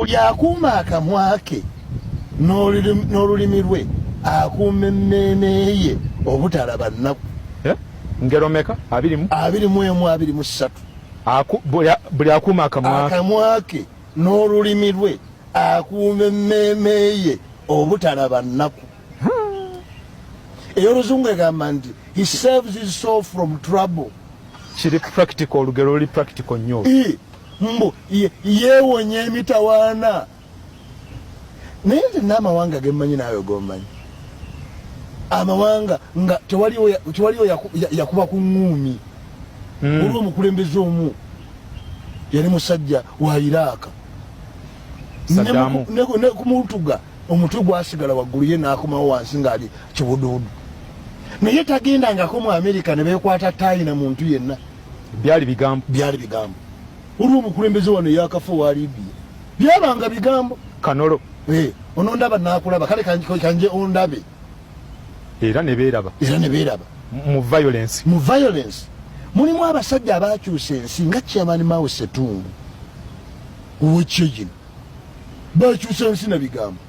buli akuuma akamwa ke n'olulimi lwe akuuma emmeeme ye obutalaba nnaku. Ngero meka? 21 23. Buli akuuma akamwa ke n'olulimi lwe akuuma emmeeme ye obutalaba nnaku. Ey'oluzungu egamba nti he saves his soul from trouble. Kiri practical, olugero luli practical nnyo. Mbu yeewonya emitawaana. Naye nze n'amawanga ge mmanyi naawe g'omanyi. Amawanga nga tewaliwo yakuba ku ŋŋuumi. Olwo omukulembeze omu yali musajja wa Iraaka. Ne kumutuga omutwe gwasigala waggulu ye n'akomawo wansi ng'ali kibuduudu. Naye tagendangako mu Amerika ne beekwata taayi na muntu yenna. Byali bigambo. Olwo omukulembeze wano yakafa wa Libya. Byabanga bigambo. Kanolo. Ono ndaba n'akulaba kale kanje ondabe. Era ne beeraba. Mu violence. Mulimu abasajja abaakyusa ensi nga Chairman Mao Zedong. Ow'ekyegino. Baakyusa ensi na bigambo.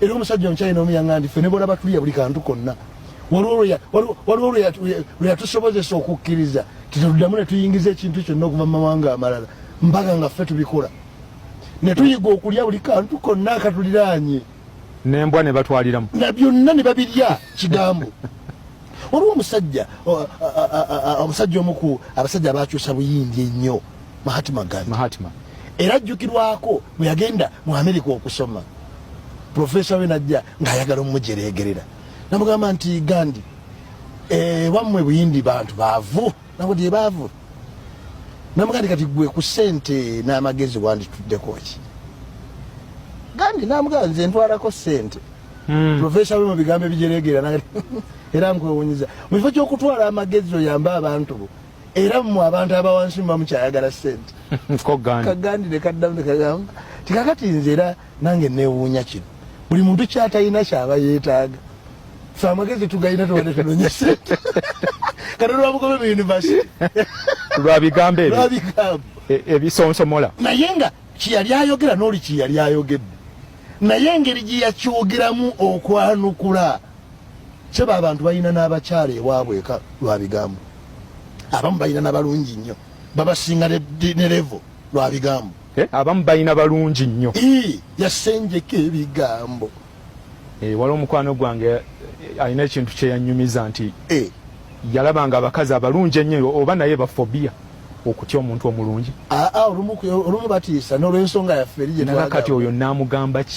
Era omusajja omukyayina omuyanga ndi ffe ne bwolaba tuliya buli kantu konna. Waliwo lwe yatusobozesa okukkiriza tetuddamu ne tuyingiza ekintu kyonna okuva mu mawanga amalala mpaka nga ffe tubikola. Ne tuyiga okulya buli kantu konna akatuliraanye. N'embwa ne batwaliramu. Na byonna ne babirya kigambo. Waliwo omusajja omu ku abasajja abaakyusa buyindi ennyo Mahatma Gandhi. Era ajjukirwako bwe yagenda mu Amerika okusoma. Profesa we najja ng'ayagala omumujereegerera. Namugamba nti Gandhi, wammwe buyindi bantu baavu. Nabwo baavu. Namugamba kati gwe ku ssente n'amagezi wandituddeko ki? Gandhi namugamba nze ntwalako ssente. Profesa we mu bigambo ebijereegera era nkwewunyiza. Mu kifo ky'okutwala amagezi oyambe abantu bo. Era mmwe abantu abawansi muba mukyayagala ssente. Kagandi ne kaddamu ne kagamba tikakati nze era nange neewuunya kino. Buli muntu kyatalina kyaba yeetaaga. Ffe amagezi tugayina tuwane tunonya ssente. Kati lwamugobe mu yunivasite. Lwa bigambo ebyo. Ebisonsomola. Naye nga kiyali ayogera n'oli kiyali ayogedde. Naye engeri gye yakyogeramu okwanukula. Kyeba abantu balina n'abakyala ewaabwe eka lwa bigambo. Abamu balina n'abalungi nnyo. Babasinga ne levo lwa bigambo. Abamu balina balungi nnyo. Yasenjeka ebigambo. Waliwo omukwano gwange alina ekintu kye yanyumiza nti yalabanga abakazi abalungi ennyo oba naye bafobia okutya omuntu omulungi. Olumu batiisa n'olw'ensonga yaffe eri gye twagamba. Kati oyo n'amugamba ki?